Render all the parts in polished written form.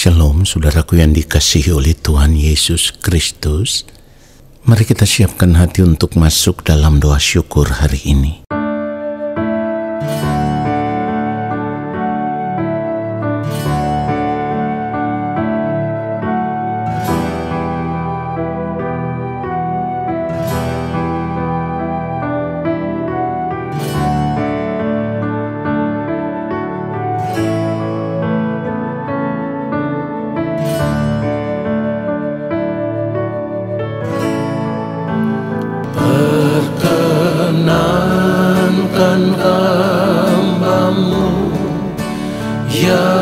Shalom, saudaraku yang dikasihi oleh Tuhan Yesus Kristus. Mari kita siapkan hati untuk masuk dalam doa syukur hari ini. Perkenankan hamba-Mu, ya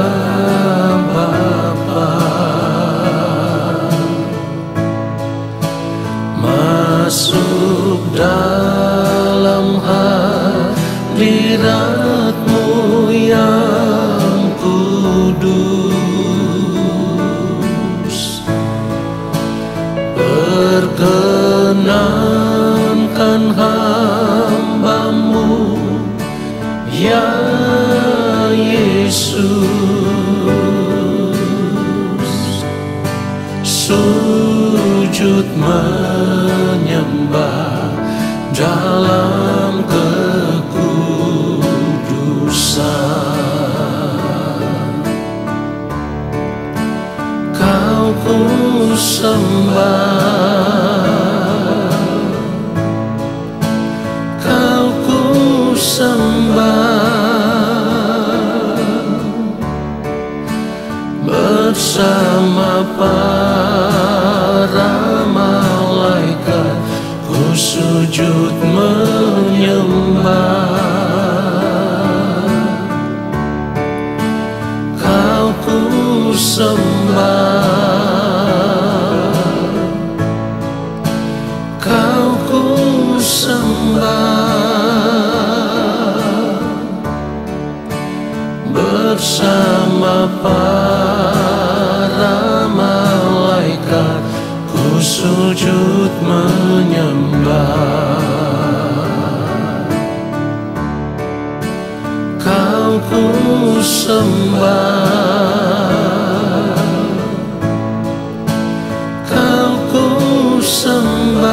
Bapa, masuk dalam hadirat-Mu yang kudus. Perkenankan hamba-Mu, ya Yesus, sujud menyembah dalam kekudusan. Kau ku sembah, Kau ku sembah, bersama para malaikat ku sujud menyembah. Kau ku sembah, Kau ku sembah, bersama para malaikat ku sujud menyembah. Kau ku sembah, Kau ku sembah,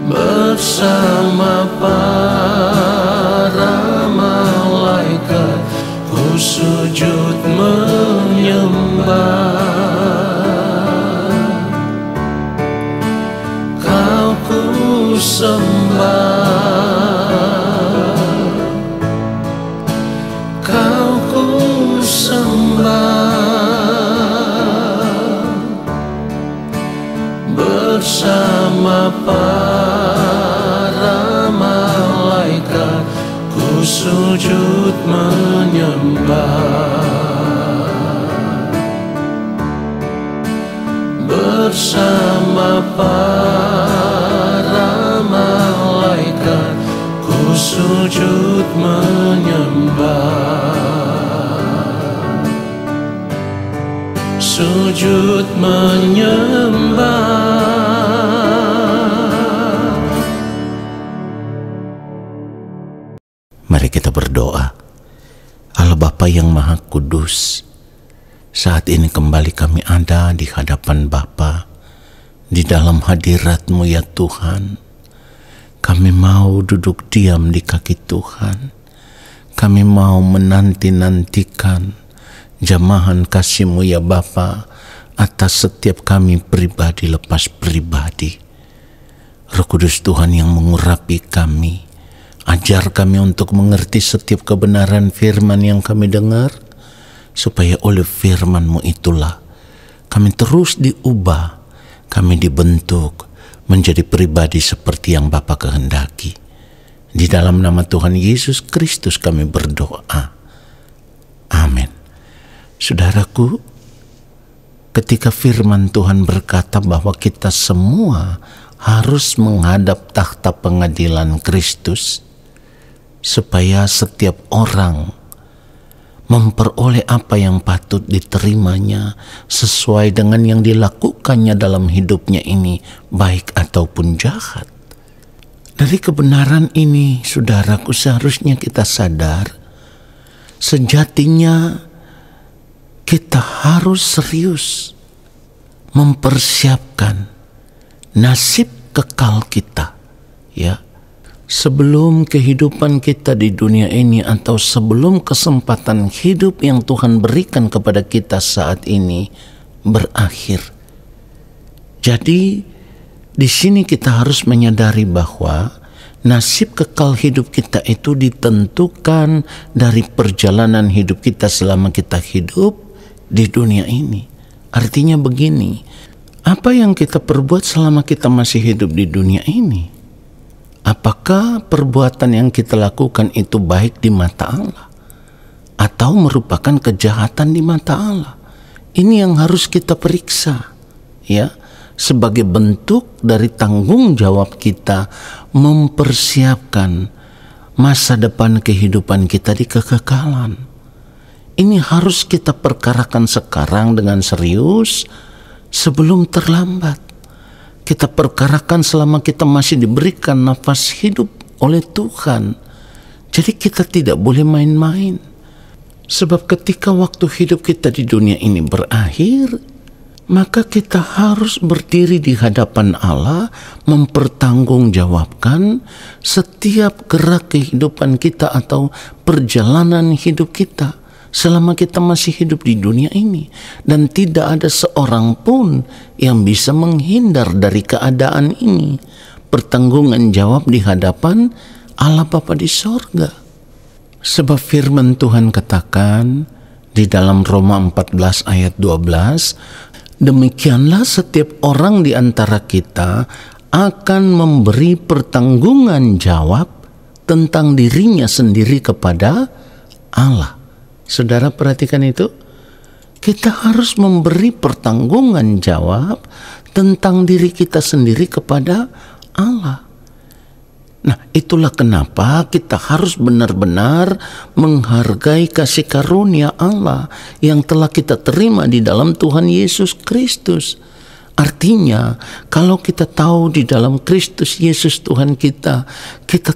bersama para malaikat ku sujud menyembah. Kau ku sembah, Kau ku sembah, bersama para malaikat ku sujud menyembah. Bersama para malaikat ku sujud menyembah. Sujud menyembah. Mari kita berdoa. Allah Bapa yang Maha Kudus, saat ini kembali kami ada di hadapan Bapa, di dalam hadirat-Mu ya Tuhan. Kami mau duduk diam di kaki Tuhan. Kami mau menanti-nantikan jamahan kasih-Mu ya Bapa atas setiap kami pribadi lepas pribadi. Roh Kudus Tuhan yang mengurapi kami, ajar kami untuk mengerti setiap kebenaran firman yang kami dengar, supaya oleh firman-Mu itulah kami terus diubah, kami dibentuk menjadi pribadi seperti yang Bapa kehendaki. Di dalam nama Tuhan Yesus Kristus kami berdoa. Amin. Saudaraku, ketika firman Tuhan berkata bahwa kita semua harus menghadap takhta pengadilan Kristus, supaya setiap orang memperoleh apa yang patut diterimanya sesuai dengan yang dilakukannya dalam hidupnya ini, baik ataupun jahat. Dari kebenaran ini, saudaraku, seharusnya kita sadar Sejatinya kita harus serius mempersiapkan nasib kekal kita, ya. Sebelum kehidupan kita di dunia ini atau sebelum kesempatan hidup yang Tuhan berikan kepada kita saat ini berakhir. Jadi di sini kita harus menyadari bahwa nasib kekal hidup kita itu ditentukan dari perjalanan hidup kita selama kita hidup di dunia ini. Artinya begini, apa yang kita perbuat selama kita masih hidup di dunia ini? Apakah perbuatan yang kita lakukan itu baik di mata Allah atau merupakan kejahatan di mata Allah? Ini yang harus kita periksa, ya, sebagai bentuk dari tanggung jawab kita mempersiapkan masa depan kehidupan kita di kekekalan. Ini harus kita perkarakan sekarang dengan serius sebelum terlambat. Kita perkarakan selama kita masih diberikan nafas hidup oleh Tuhan. Jadi kita tidak boleh main-main. Sebab ketika waktu hidup kita di dunia ini berakhir, maka kita harus berdiri di hadapan Allah, mempertanggungjawabkan setiap gerak kehidupan kita atau perjalanan hidup kita selama kita masih hidup di dunia ini. Dan tidak ada seorang pun yang bisa menghindar dari keadaan ini. Pertanggungan jawab di hadapan Allah Bapa di sorga. Sebab firman Tuhan katakan di dalam Roma 14 ayat 12, demikianlah setiap orang di antara kita akan memberi pertanggungan jawab tentang dirinya sendiri kepada Allah. Saudara perhatikan itu, kita harus memberi pertanggungan jawab tentang diri kita sendiri kepada Allah. Nah, itulah kenapa kita harus benar-benar menghargai kasih karunia Allah yang telah kita terima di dalam Tuhan Yesus Kristus. Artinya, kalau kita tahu di dalam Kristus Yesus Tuhan kita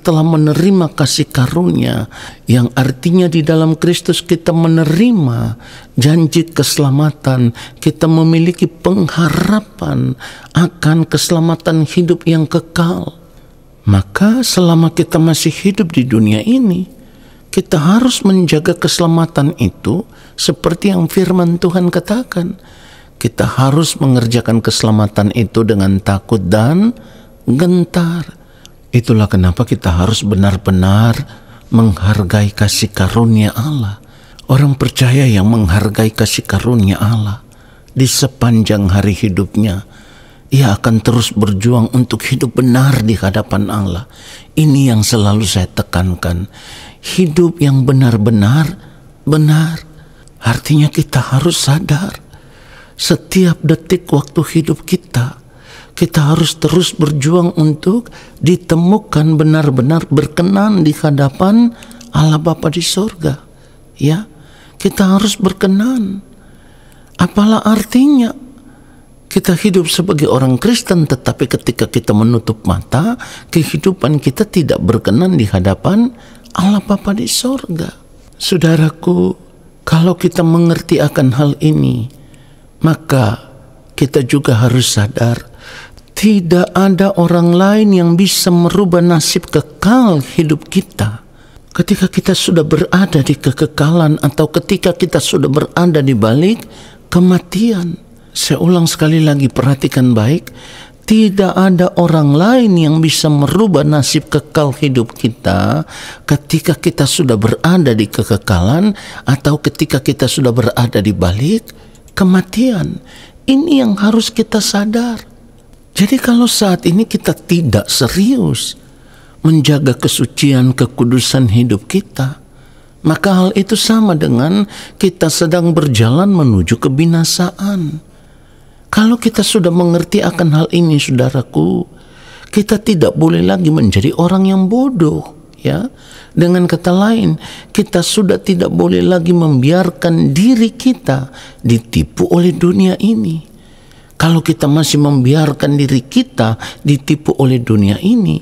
telah menerima kasih karunia, yang artinya di dalam Kristus kita menerima janji keselamatan, kita memiliki pengharapan akan keselamatan hidup yang kekal. Maka selama kita masih hidup di dunia ini, kita harus menjaga keselamatan itu seperti yang firman Tuhan katakan. Kita harus mengerjakan keselamatan itu dengan takut dan gentar. Itulah kenapa kita harus benar-benar menghargai kasih karunia Allah. Orang percaya yang menghargai kasih karunia Allah di sepanjang hari hidupnya, ia akan terus berjuang untuk hidup benar di hadapan Allah. Ini yang selalu saya tekankan. Hidup yang benar-benar benar. Artinya kita harus sadar setiap detik waktu hidup kita harus terus berjuang untuk ditemukan benar-benar berkenan di hadapan Allah Bapa di sorga. Ya, kita harus berkenan. Apalah artinya kita hidup sebagai orang Kristen, tetapi ketika kita menutup mata, kehidupan kita tidak berkenan di hadapan Allah Bapa di sorga. Saudaraku, kalau kita mengerti akan hal ini, maka kita juga harus sadar tidak ada orang lain yang bisa merubah nasib kekal hidup kita. Ketika kita sudah berada di kekekalan atau ketika kita sudah berada di balik kematian. Saya ulang sekali lagi, perhatikan baik. Tidak ada orang lain yang bisa merubah nasib kekal hidup kita ketika kita sudah berada di kekekalan atau ketika kita sudah berada di balik kematian. Ini yang harus kita sadar. Jadi kalau saat ini kita tidak serius menjaga kesucian, kekudusan hidup kita, maka hal itu sama dengan kita sedang berjalan menuju kebinasaan. Kalau kita sudah mengerti akan hal ini, saudaraku, kita tidak boleh lagi menjadi orang yang bodoh. Ya, dengan kata lain, kita sudah tidak boleh lagi membiarkan diri kita ditipu oleh dunia ini. Kalau kita masih membiarkan diri kita ditipu oleh dunia ini,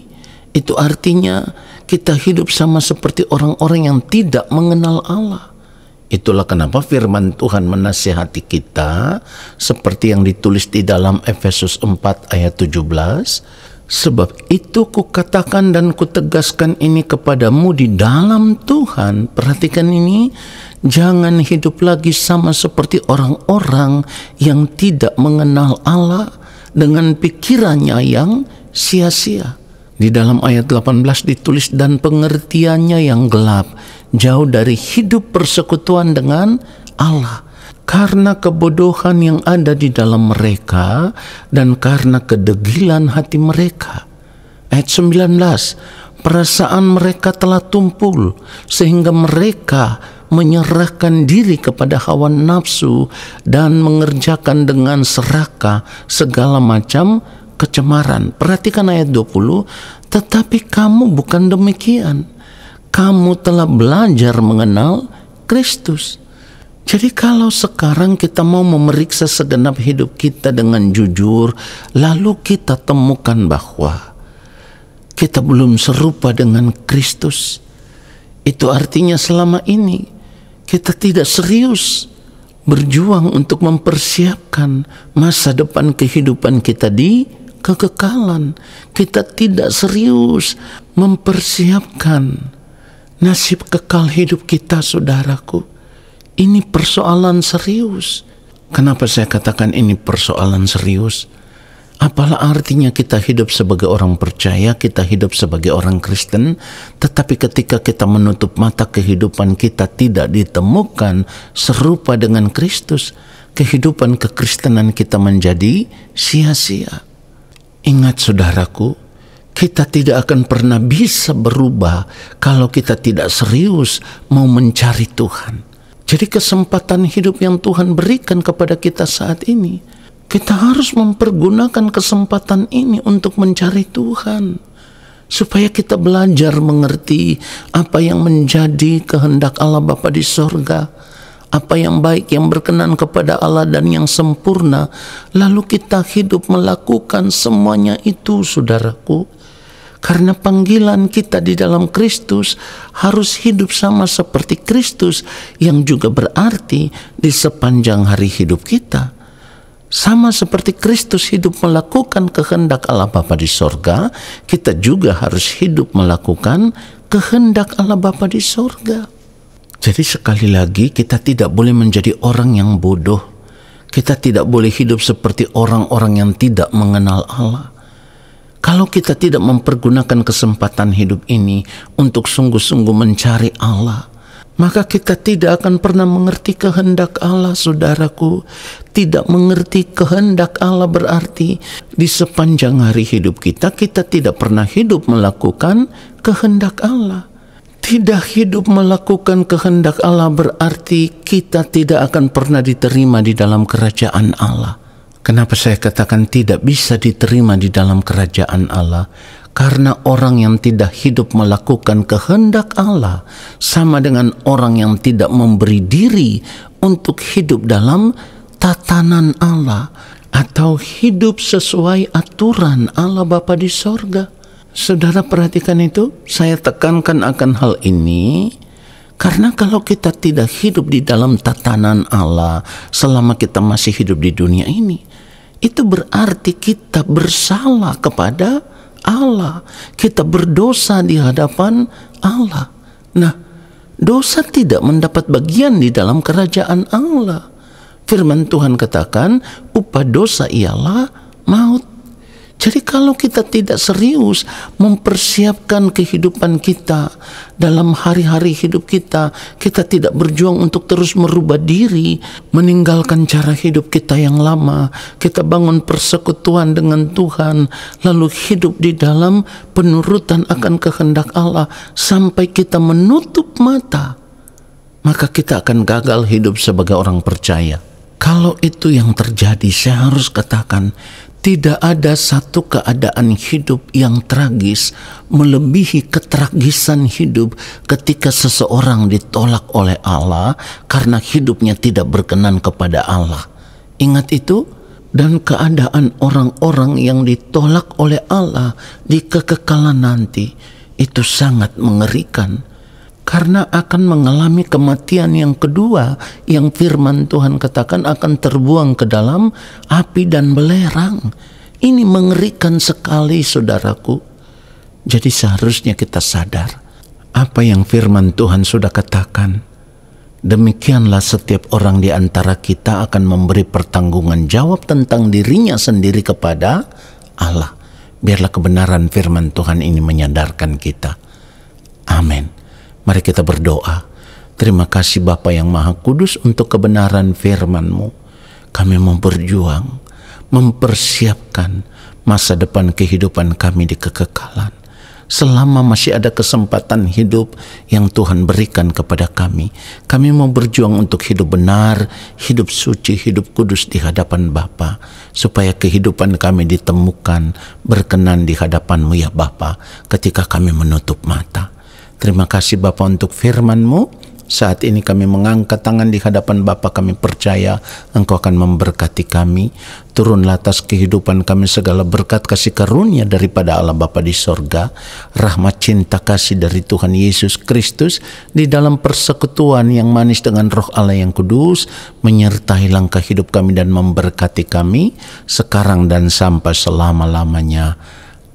Itu artinya kita hidup sama seperti orang-orang yang tidak mengenal Allah. Itulah kenapa firman Tuhan menasihati kita seperti yang ditulis di dalam Efesus 4 ayat 17. Sebab itu kukatakan dan kutegaskan ini kepadamu di dalam Tuhan. Perhatikan ini, jangan hidup lagi sama seperti orang-orang yang tidak mengenal Allah dengan pikirannya yang sia-sia. Di dalam ayat 18 ditulis, dan pengertiannya yang gelap, jauh dari hidup persekutuan dengan Allah, karena kebodohan yang ada di dalam mereka dan karena kedegilan hati mereka. Ayat 19, perasaan mereka telah tumpul sehingga mereka menyerahkan diri kepada hawa nafsu dan mengerjakan dengan serakah segala macam kecemaran. Perhatikan ayat 20, tetapi kamu bukan demikian. Kamu telah belajar mengenal Kristus. Jadi kalau sekarang kita mau memeriksa segenap hidup kita dengan jujur, lalu kita temukan bahwa kita belum serupa dengan Kristus, itu artinya selama ini kita tidak serius berjuang untuk mempersiapkan masa depan kehidupan kita di kekekalan. Kita tidak serius mempersiapkan nasib kekal hidup kita, saudaraku. Ini persoalan serius. Kenapa saya katakan ini persoalan serius? Apalah artinya kita hidup sebagai orang percaya, kita hidup sebagai orang Kristen, tetapi ketika kita menutup mata kehidupan kita tidak ditemukan serupa dengan Kristus, kehidupan kekristenan kita menjadi sia-sia. Ingat saudaraku, kita tidak akan pernah bisa berubah kalau kita tidak serius mau mencari Tuhan. Jadi kesempatan hidup yang Tuhan berikan kepada kita saat ini, kita harus mempergunakan kesempatan ini untuk mencari Tuhan, supaya kita belajar mengerti apa yang menjadi kehendak Allah Bapa di sorga, apa yang baik, yang berkenan kepada Allah dan yang sempurna. Lalu kita hidup melakukan semuanya itu, saudaraku. Karena panggilan kita di dalam Kristus harus hidup sama seperti Kristus, yang juga berarti di sepanjang hari hidup kita, sama seperti Kristus hidup melakukan kehendak Allah Bapa di sorga, kita juga harus hidup melakukan kehendak Allah Bapa di sorga. Jadi sekali lagi, kita tidak boleh menjadi orang yang bodoh. Kita tidak boleh hidup seperti orang-orang yang tidak mengenal Allah. Kalau kita tidak mempergunakan kesempatan hidup ini untuk sungguh-sungguh mencari Allah, maka kita tidak akan pernah mengerti kehendak Allah, saudaraku. Tidak mengerti kehendak Allah berarti di sepanjang hari hidup kita, kita tidak pernah hidup melakukan kehendak Allah. Tidak hidup melakukan kehendak Allah berarti kita tidak akan pernah diterima di dalam kerajaan Allah. Kenapa saya katakan tidak bisa diterima di dalam kerajaan Allah? Karena orang yang tidak hidup melakukan kehendak Allah sama dengan orang yang tidak memberi diri untuk hidup dalam tatanan Allah atau hidup sesuai aturan Allah Bapa di sorga. Saudara perhatikan itu, saya tekankan akan hal ini karena kalau kita tidak hidup di dalam tatanan Allah selama kita masih hidup di dunia ini, itu berarti kita bersalah kepada Allah. Kita berdosa di hadapan Allah. Nah, dosa tidak mendapat bagian di dalam kerajaan Allah. Firman Tuhan katakan, upah dosa ialah maut. Jadi kalau kita tidak serius mempersiapkan kehidupan kita dalam hari-hari hidup kita, kita tidak berjuang untuk terus merubah diri, meninggalkan cara hidup kita yang lama, kita bangun persekutuan dengan Tuhan, lalu hidup di dalam penurutan akan kehendak Allah sampai kita menutup mata, maka kita akan gagal hidup sebagai orang percaya. Kalau itu yang terjadi, saya harus katakan, tidak ada satu keadaan hidup yang tragis melebihi ketragisan hidup ketika seseorang ditolak oleh Allah karena hidupnya tidak berkenan kepada Allah. Ingat itu, dan keadaan orang-orang yang ditolak oleh Allah di kekekalan nanti itu sangat mengerikan, karena akan mengalami kematian yang kedua yang firman Tuhan katakan akan terbuang ke dalam api dan belerang. Ini mengerikan sekali, saudaraku. Jadi seharusnya kita sadar apa yang firman Tuhan sudah katakan. Demikianlah setiap orang di antara kita akan memberi pertanggungan jawab tentang dirinya sendiri kepada Allah. Biarlah kebenaran firman Tuhan ini menyadarkan kita. Amin. Mari kita berdoa. Terima kasih Bapa yang Maha Kudus untuk kebenaran firman-Mu. Kami mau berjuang, mempersiapkan masa depan kehidupan kami di kekekalan. Selama masih ada kesempatan hidup yang Tuhan berikan kepada kami mau berjuang untuk hidup benar, hidup suci, hidup kudus di hadapan Bapa, supaya kehidupan kami ditemukan berkenan di hadapan-Mu ya Bapa, ketika kami menutup mata. Terima kasih Bapa untuk firman-Mu. Saat ini kami mengangkat tangan di hadapan Bapa, kami percaya Engkau akan memberkati kami. Turunlah atas kehidupan kami segala berkat kasih karunia daripada Allah Bapa di sorga, rahmat cinta kasih dari Tuhan Yesus Kristus di dalam persekutuan yang manis dengan Roh Allah yang kudus, menyertai langkah hidup kami dan memberkati kami sekarang dan sampai selama-lamanya.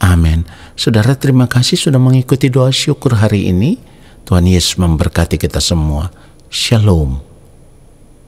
Amin. Saudara, terima kasih sudah mengikuti doa syukur hari ini. Tuhan Yesus memberkati kita semua. Shalom.